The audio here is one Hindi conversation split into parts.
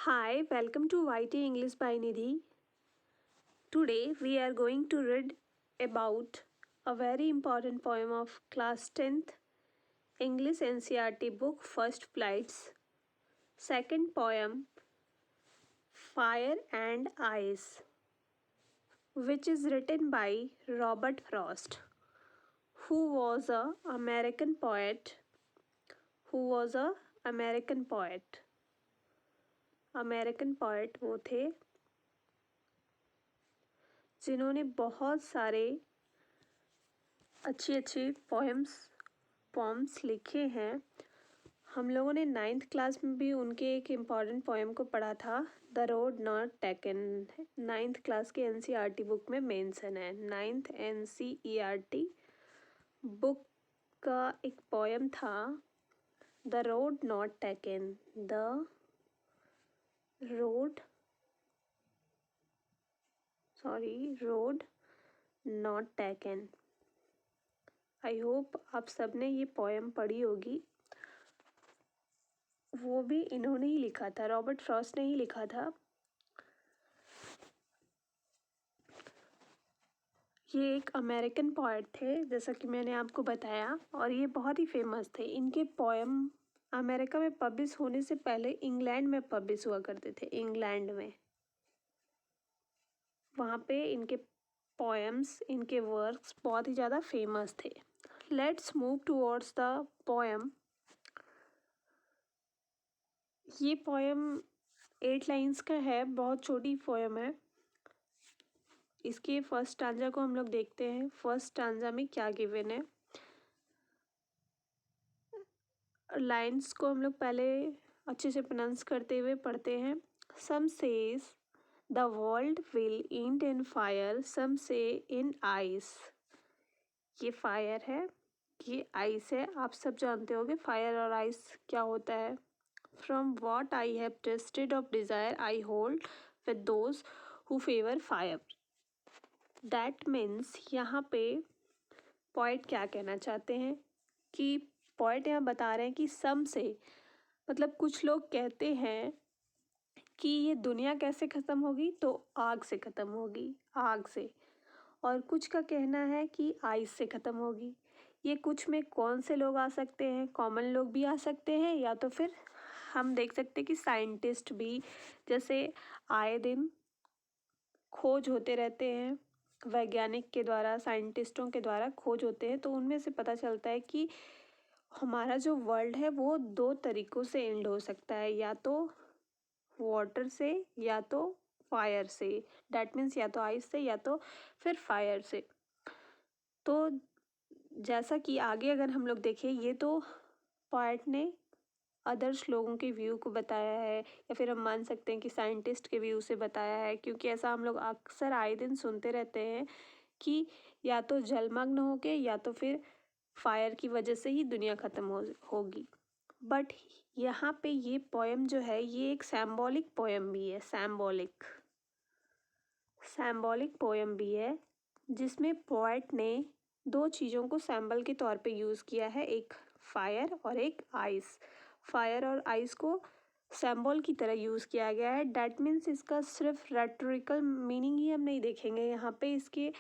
Hi, welcome to YT English by Nidhi. Today we are going to read about a very important poem of class 10th English NCERT book First Flights. Second poem Fire and Ice, which is written by Robert Frost, who was a American poet. American poet वो थे जिन्होंने बहुत सारे अच्छी पोम्स लिखे हैं। हम लोगों ने 9th क्लास में भी उनके एक इम्पॉर्टेंट पोएम को पढ़ा था, the road not taken. 9th class के NCERT बुक में मेंशन है। 9th NCERT बुक का एक पोएम था, the road not taken. The road not taken. I hope आप सबने ये पोएम पढ़ी होगी। वो भी इन्होंने ही लिखा था, रॉबर्ट फ्रॉस्ट ने ही लिखा था। ये एक अमेरिकन पोएट थे, जैसा कि मैंने आपको बताया, और ये बहुत ही फेमस थे। इनके पोएम अमेरिका में पब्लिश होने से पहले इंग्लैंड में पब्लिश हुआ करते थे। इंग्लैंड में वहाँ पे इनके पोएम्स, इनके वर्क्स बहुत ही ज़्यादा फेमस थे। Let's move towards the poem. ये पोएम 8 लाइन्स का है, बहुत छोटी पोएम है। इसके फर्स्ट स्टांजा को हम लोग देखते हैं। फर्स्ट स्टांजा में क्या गिवन है, लाइन्स को हम लोग पहले अच्छे से प्रोनाउंस करते हुए पढ़ते हैं। Some says the world will end in fire, some say in ice. ये फायर है, ये आइस है। आप सब जानते होंगे फायर और आइस क्या होता है। From what I have tested of desire I hold with those who favour fire. That means यहाँ पे पोएट क्या कहना चाहते हैं कि पोएट यहाँ बता रहे हैं कि सम से मतलब कुछ लोग कहते हैं कि ये दुनिया कैसे ख़त्म होगी, तो आग से ख़त्म होगी, आग से। और कुछ का कहना है कि आइस से ख़त्म होगी। ये कुछ में कौन से लोग आ सकते हैं, कॉमन लोग भी आ सकते हैं, या तो फिर हम देख सकते हैं कि साइंटिस्ट भी, जैसे आए दिन खोज होते रहते हैं, वैज्ञानिक के द्वारा, साइंटिस्टों के द्वारा खोज होते हैं, तो उनमें से पता चलता है कि हमारा जो वर्ल्ड है वो 2 तरीक़ों से एंड हो सकता है, या तो वाटर से या तो फायर से। डैट मीन्स या तो आइस से या तो फिर फायर से। तो जैसा कि आगे अगर हम लोग देखें, ये तो पोएट ने अदर्स लोगों के व्यू को बताया है, या फिर हम मान सकते हैं कि साइंटिस्ट के व्यू से बताया है, क्योंकि ऐसा हम लोग अक्सर आए दिन सुनते रहते हैं कि या तो जलमग्न होके या तो फिर फायर की वजह से ही दुनिया ख़त्म होगी। बट यहाँ पे ये पोएम जो है, ये एक सैम्बॉलिक पोएम भी है। सैम्बॉलिक पोएम भी है, जिसमें पोएट ने 2 चीज़ों को सैम्बल के तौर पे यूज़ किया है, एक फायर और एक आइस। फायर और आइस को सैम्बल की तरह यूज़ किया गया है। डैट मीन्स इसका सिर्फ रेटोरिकल मीनिंग ही हम नहीं देखेंगे यहाँ पे, इसके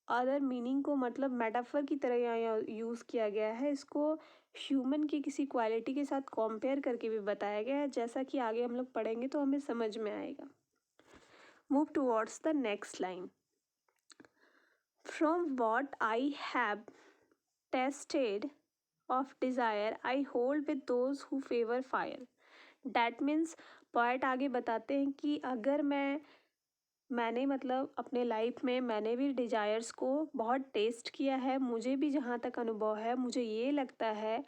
अदर मीनिंग को मतलब मेटाफर की तरह यहाँ यूज़ किया गया है। इसको ह्यूमन की किसी क्वालिटी के साथ कंपेयर करके भी बताया गया है, जैसा कि आगे हम लोग पढ़ेंगे तो हमें समझ में आएगा। Move towards the next line. From what I have tested of desire I hold with those who favour fire. That means poet आगे बताते हैं कि अगर मैंने मतलब अपने लाइफ में मैंने भी डिज़ायर्स को बहुत टेस्ट किया है। मुझे भी जहाँ तक अनुभव है, मुझे ये लगता है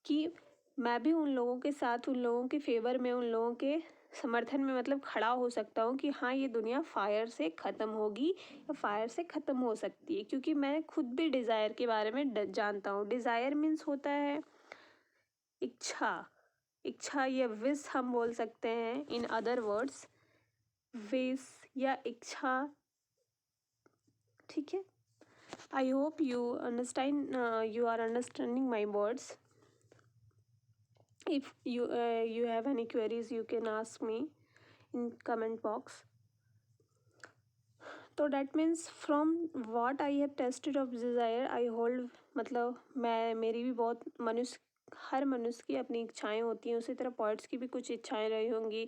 कि मैं भी उन लोगों के साथ, उन लोगों के फेवर में, उन लोगों के समर्थन में मतलब खड़ा हो सकता हूँ कि हाँ, ये दुनिया फायर से ख़त्म होगी या फायर से ख़त्म हो सकती है, क्योंकि मैं खुद भी डिज़ायर के बारे में जानता हूँ। डिज़ायर मीन्स होता है इच्छा या विश हम बोल सकते हैं इन अदर वर्ड्स, विश या इच्छा। ठीक है, I hope you are understanding my words. If you have any queries, you can ask me in comment box. तो that means from what I have tested of desire I hold, मतलब मेरी भी बहुत हर मनुष्य की अपनी इच्छाएं होती हैं, उसी तरह पॉइंट्स की भी कुछ इच्छाएं रही होंगी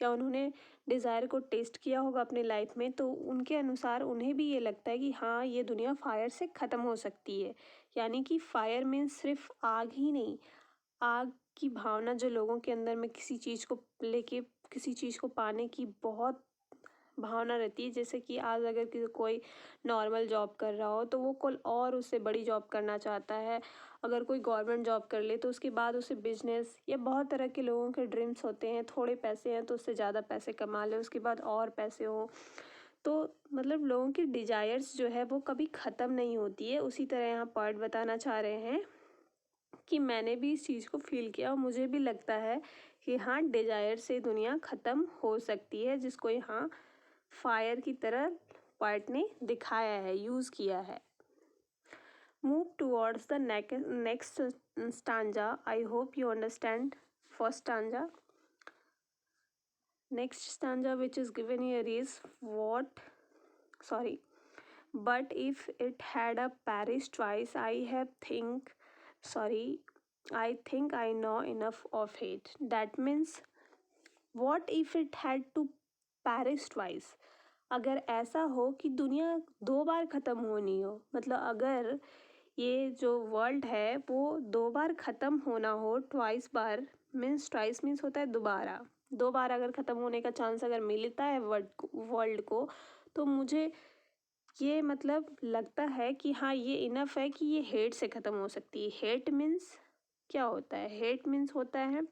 या उन्होंने डिज़ायर को टेस्ट किया होगा अपनी लाइफ में, तो उनके अनुसार उन्हें भी ये लगता है कि हाँ, ये दुनिया फायर से ख़त्म हो सकती है। यानी कि फायर मीन्स सिर्फ आग ही नहीं, आग की भावना जो लोगों के अंदर में किसी चीज़ को लेके, किसी चीज़ को पाने की बहुत भावना रहती है। जैसे कि आज अगर कोई नॉर्मल जॉब कर रहा हो तो वो कल और उससे बड़ी जॉब करना चाहता है। अगर कोई गवर्नमेंट जॉब कर ले तो उसके बाद उसे बिजनेस, या बहुत तरह के लोगों के ड्रीम्स होते हैं। थोड़े पैसे हैं तो उससे ज़्यादा पैसे कमा ले, उसके बाद और पैसे हो। तो मतलब लोगों की डिजायर्स जो है वो कभी ख़त्म नहीं होती है। उसी तरह यहाँ पॉइंट बताना चाह रहे हैं कि मैंने भी इस चीज़ को फील किया और मुझे भी लगता है कि हाँ, डिजायर से दुनिया ख़त्म हो सकती है, जिसको यहाँ फायर की तरह पोएट ने दिखाया है, यूज़ किया है। Move towards the next stanza. I hope you understand first stanza. Next stanza which is given here is but if it had a Paris twice, I think I know enough of it. That means what if it had to Paris twice? अगर ऐसा हो कि दुनिया 2 बार ख़त्म होनी हो, मतलब अगर ये जो वर्ल्ड है वो 2 बार ख़त्म होना हो, ट्वाइस मीन्स होता है दोबारा। 2 बार अगर ख़त्म होने का चांस अगर मिलता है वर्ल्ड को, तो मुझे ये मतलब लगता है कि हाँ, ये इनफ है कि ये हेट से ख़त्म हो सकती है। हेट मीन्स क्या होता है? हेट मीन्स होता है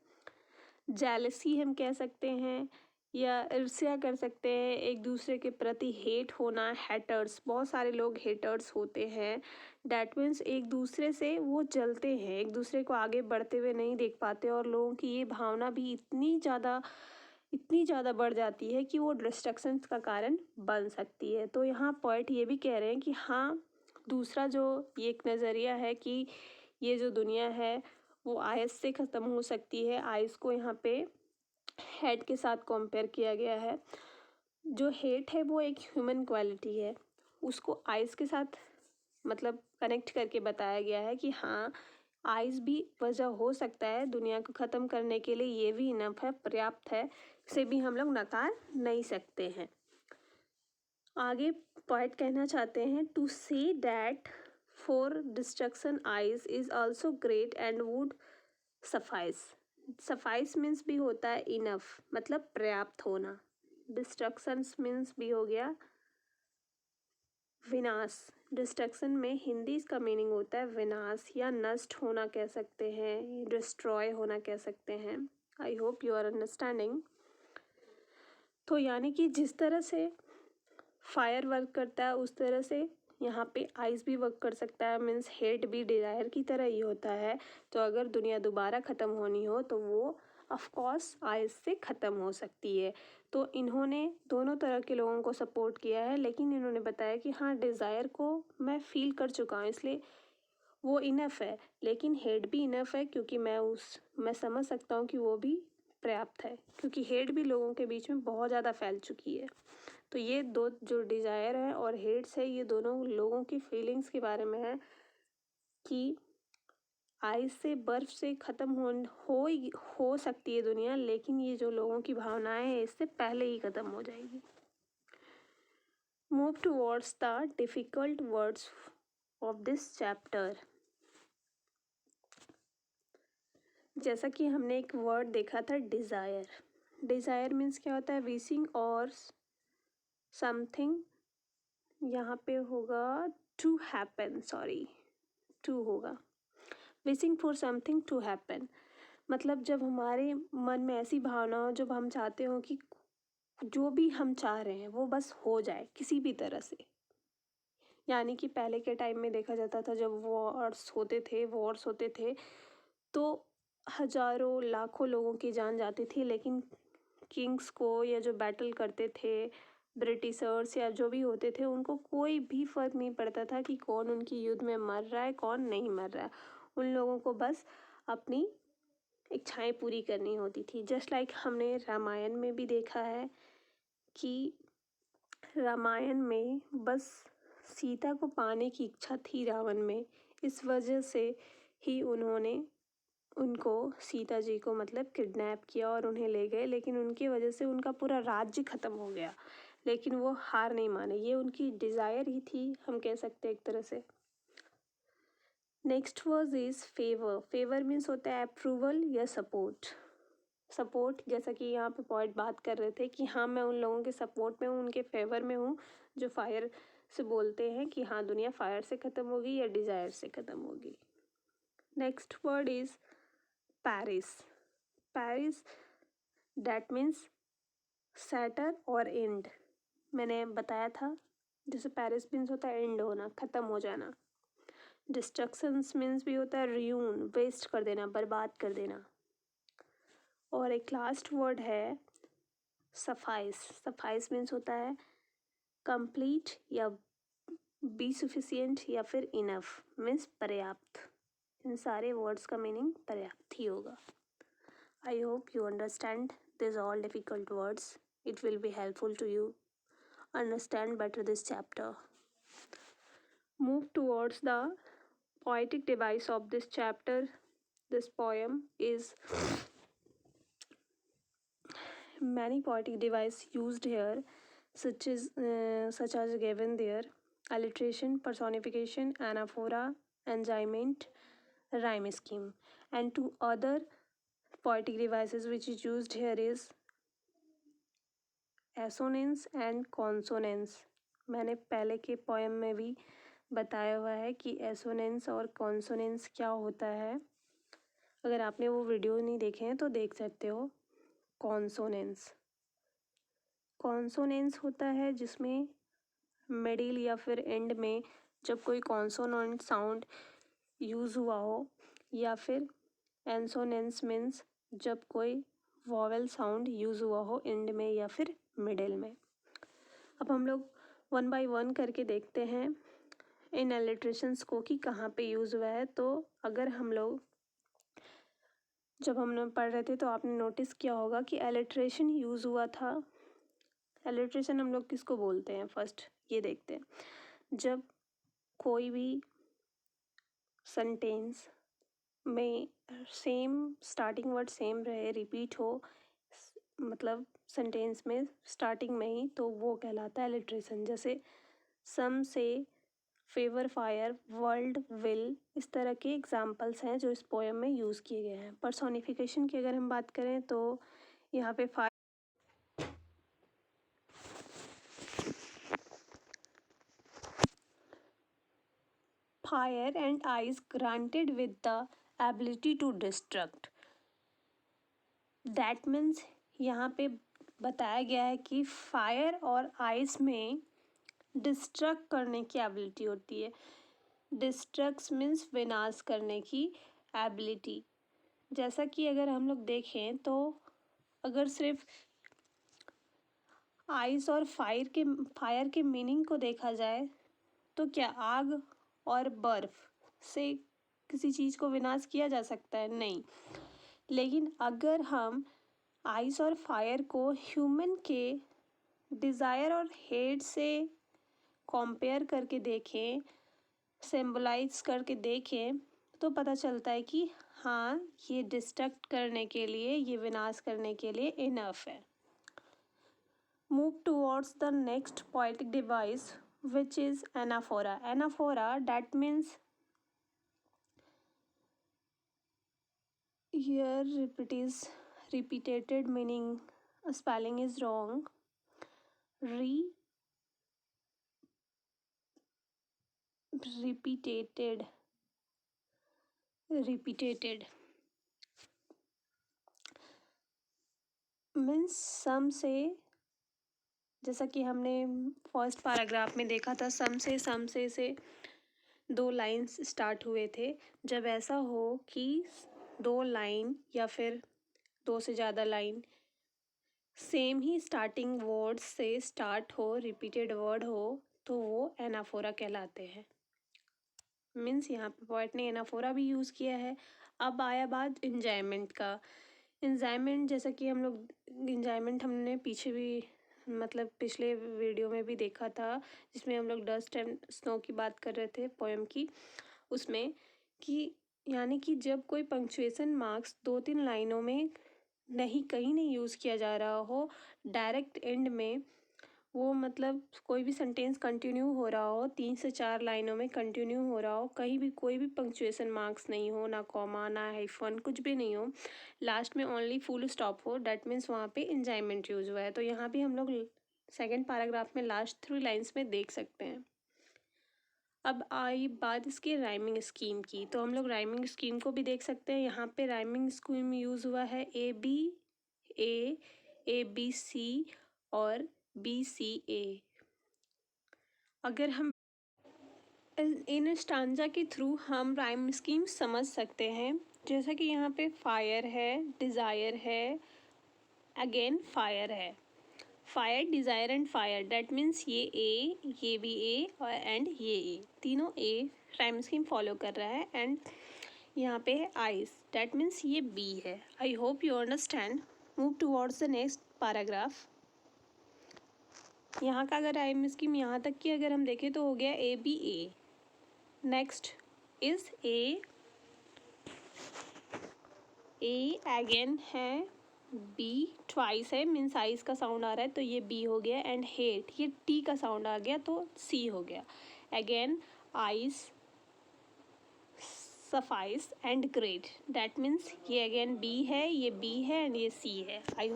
जेलसी, हम कह सकते हैं, या ईर्ष्या कर सकते हैं, एक दूसरे के प्रति हेट होना। हैटर्स, बहुत सारे लोग हेटर्स होते हैं। डैट मीन्स एक दूसरे से वो जलते हैं, एक दूसरे को आगे बढ़ते हुए नहीं देख पाते, और लोगों की ये भावना भी इतनी ज़्यादा बढ़ जाती है कि वो डिस्ट्रक्शन का कारण बन सकती है। तो यहाँ पॉइंट ये भी कह रहे हैं कि हाँ, दूसरा जो ये एक नज़रिया है कि ये जो दुनिया है वो आइस से ख़त्म हो सकती है। आइस को यहाँ पे हेड के साथ कंपेयर किया गया है। जो हेट है वो एक ह्यूमन क्वालिटी है, उसको आइस के साथ मतलब कनेक्ट करके बताया गया है कि हाँ, आइस भी वजह हो सकता है दुनिया को ख़त्म करने के लिए, ये भी इनफ है, पर्याप्त है, इसे भी हम लोग नकार नहीं सकते हैं। आगे पॉइंट कहना चाहते हैं to say that for destruction ice is also great and would suffice. Suffice means भी होता है इनफ, मतलब पर्याप्त होना। डिस्ट्रक्शंस मीन्स भी हो गया विनाश। डिस्ट्रक्शन में हिंदी का मीनिंग होता है विनाश, या नष्ट होना कह सकते हैं, डिस्ट्रॉय होना कह सकते हैं। I hope you are understanding. तो यानी कि जिस तरह से फायर वर्क करता है उस तरह से यहाँ पे आइस भी वर्क कर सकता है। मीन्स हेट भी डिज़ायर की तरह ही होता है। तो अगर दुनिया दोबारा ख़त्म होनी हो तो वो ऑफ कोर्स आइस से ख़त्म हो सकती है। तो इन्होंने दोनों तरह के लोगों को सपोर्ट किया है, लेकिन इन्होंने बताया कि हाँ, डिज़ायर को मैं फील कर चुका हूँ, इसलिए वो इनफ है, लेकिन हेट भी इनफ है, क्योंकि मैं समझ सकता हूँ कि वो भी पर्याप्त है, क्योंकि हेट भी लोगों के बीच में बहुत ज़्यादा फैल चुकी है। तो ये दो जो डिज़ायर है और हेट्स है, ये दोनों लोगों की फीलिंग्स के बारे में है कि आइस से, बर्फ से ख़त्म हो सकती है दुनिया, लेकिन ये जो लोगों की भावनाएं हैं इससे पहले ही ख़त्म हो जाएगी। Move towards the difficult words of this chapter. जैसा कि हमने एक वर्ड देखा था डिज़ायर। डिज़ायर मीन्स क्या होता है? विशिंग और समथिंग, यहाँ पे होगा टू हैपन, टू होगा, wishing for something to happen. मतलब जब हमारे मन में ऐसी भावना हो, जब हम चाहते हो कि जो भी हम चाह रहे हैं वो बस हो जाए किसी भी तरह से। यानी कि पहले के टाइम में देखा जाता था जब वॉर्स होते थे तो हजारों लाखों लोगों की जान जाती थी, लेकिन किंग्स को, या जो बैटल करते थे ब्रिटिशर्स या जो भी होते थे, उनको कोई भी फ़र्क नहीं पड़ता था कि कौन उनकी युद्ध में मर रहा है, कौन नहीं मर रहा है। उन लोगों को बस अपनी इच्छाएं पूरी करनी होती थी। जस्ट लाइक हमने रामायण में भी देखा है कि रामायण में बस सीता को पाने की इच्छा थी रावण में, इस वजह से ही उन्होंने उनको सीता जी को मतलब किडनैप किया और उन्हें ले गए, लेकिन उनकी वजह से उनका पूरा राज्य ख़त्म हो गया। लेकिन वो हार नहीं माने, ये उनकी डिज़ायर ही थी, हम कह सकते हैं एक तरह से। Next word is favour. Favour means होता है अप्रूवल या सपोर्ट। सपोर्ट, जैसा कि यहाँ पे पॉइंट बात कर रहे थे कि हाँ मैं उन लोगों के सपोर्ट में हूँ, उनके फेवर में हूँ जो फायर से बोलते हैं कि हाँ दुनिया फायर से ख़त्म होगी या डिज़ायर से ख़त्म होगी। Next word is perish. Perish that means सेटर और एंड। मैंने बताया था जैसे पैरिस मीन्स होता है एंड होना, ख़त्म हो जाना। डिस्ट्रक्शंस मीन्स भी होता है रियून, वेस्ट कर देना, बर्बाद कर देना। और एक लास्ट वर्ड है सफाइस। सफाइस मीन्स होता है कंप्लीट या बी सफिशिएंट या फिर इनफ मीन्स पर्याप्त। इन सारे वर्ड्स का मीनिंग पर्याप्त ही होगा। आई hope you understand this all difficult words. It will be helpful to you understand better this chapter. Move towards the poetic device of this chapter. This poem is many poetic device used here, such as given there: alliteration, personification, anaphora, enjayment, rhyme scheme. And two other poetic devices which is used here is assonance and consonance. मैंने पहले के पोएम में भी बताया हुआ है कि एसोनेंस और कॉन्सोनेंस क्या होता है। अगर आपने वो वीडियो नहीं देखे हैं तो देख सकते हो। कॉन्सोनेंस, कॉन्सोनेंस होता है जिसमें मिडिल या फिर एंड में जब कोई कॉन्सोनेंट साउंड यूज़ हुआ हो, या फिर एंसोनेंस मीन्स जब कोई वॉवेल साउंड यूज़ हुआ हो एंड में या फिर मिडिल में। अब हम लोग वन बाय वन करके देखते हैं इन एलिट्रेशंस को कि कहाँ पे यूज़ हुआ है। तो अगर हम लोग जब हम लोग पढ़ रहे थे तो आपने नोटिस किया होगा कि एलिट्रेशन यूज़ हुआ था। एलिट्रेशन हम लोग किसको बोलते हैं, फर्स्ट ये देखते हैं। जब कोई भी सेंटेंस में सेम स्टार्टिंग वर्ड सेम रहे, रिपीट हो, मतलब सेंटेंस में स्टार्टिंग में ही, तो वो कहलाता है एलिट्रेशन। जैसे सम से, फेवर फायर, वर्ल्ड विल, इस तरह के एग्जाम्पल्स हैं जो इस पोएम में यूज़ किए गए हैं। पर्सोनिफिकेशन की अगर हम बात करें तो यहाँ पे fire and ice granted with the ability to destruct. That means यहाँ पे बताया गया है कि फायर और आइस में डिस्ट्रक्ट करने की एबिलिटी होती है। डिस्ट्रक्ट मीन्स विनाश करने की एबिलिटी। जैसा कि अगर हम लोग देखें तो अगर सिर्फ आइस और फायर के मीनिंग को देखा जाए तो क्या आग और बर्फ से किसी चीज़ को विनाश किया जा सकता है? नहीं। लेकिन अगर हम आइस और फायर को ह्यूमन के डिज़ायर और हेट से कंपेयर करके देखें, सिंबलाइज करके देखें, तो पता चलता है कि हाँ ये डिस्ट्रक्ट करने के लिए, ये विनाश करने के लिए इनफ है। Move towards the next poetic device which is anaphora. Anaphora, that means here it is repeated meaning, spelling is wrong. Repeated means सम से, जैसा कि हमने फर्स्ट पैराग्राफ में देखा था, सम से दो लाइन्स स्टार्ट हुए थे। जब ऐसा हो कि दो लाइन या फिर दो से ज़्यादा लाइन सेम ही स्टार्टिंग वर्ड से स्टार्ट हो, रिपीटेड वर्ड हो, तो वो एनाफोरा कहलाते हैं। मीन्स यहाँ पे पोएट ने एनाफोरा भी यूज़ किया है। अब आया बात इंजॉयमेंट का। इंजॉयमेंट जैसा कि हम लोग इंजॉयमेंट हमने पीछे भी मतलब पिछले वीडियो में भी देखा था, जिसमें हम लोग डस्ट एंड स्नो की बात कर रहे थे पोएम की, उसमें कि यानी कि जब कोई पंक्चुएशन मार्क्स 2-3 लाइनों में नहीं कहीं नहीं यूज़ किया जा रहा हो, डायरेक्ट एंड में वो मतलब कोई भी सेंटेंस कंटिन्यू हो रहा हो, 3 से 4 लाइनों में कंटिन्यू हो रहा हो, कहीं भी कोई भी पंक्चुएशन मार्क्स नहीं हो, ना कॉमा ना हाइफन कुछ भी नहीं हो, लास्ट में ओनली फुल स्टॉप हो, डैट मीन्स वहाँ पे एंजॉयमेंट यूज हुआ है। तो यहाँ भी हम लोग सेकेंड पैराग्राफ में लास्ट 3 लाइन्स में देख सकते हैं। अब आई बात इसकी राइमिंग स्कीम की, तो हम लोग राइमिंग स्कीम को भी देख सकते हैं। यहाँ पे राइमिंग स्कीम यूज़ हुआ है ए बी सी और बी सी ए। अगर हम इन स्टांजा के थ्रू हम राइम स्कीम समझ सकते हैं, जैसा कि यहाँ पे फायर है, डिज़ायर है, अगेन फायर है, fire desire and fire, that means ये भी ए और एंड ये ए, तीनों ए राइम स्कीम फॉलो कर रहा है। एंड यहाँ पे है आइस, डैट मीन्स ये बी है। I hope you understand. Move towards the next paragraph. यहाँ का अगर राइम स्कीम यहाँ तक की अगर हम देखें तो हो गया A B A. Next is A again है, बी ट्वाइस है, मीन्स आइस का साउंड आ रहा है तो ये बी हो गया। एंड हेट, ये टी का साउंड आ गया तो सी हो गया। Again ice, suffice and great, that means ये अगेन बी है, ये बी है एंड ये सी है। I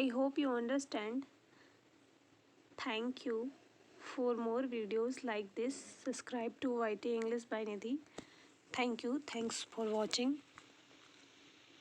hope you understand. Thank you. For more videos like this, subscribe to YT English by Nidhi. Thank you. Thanks for watching.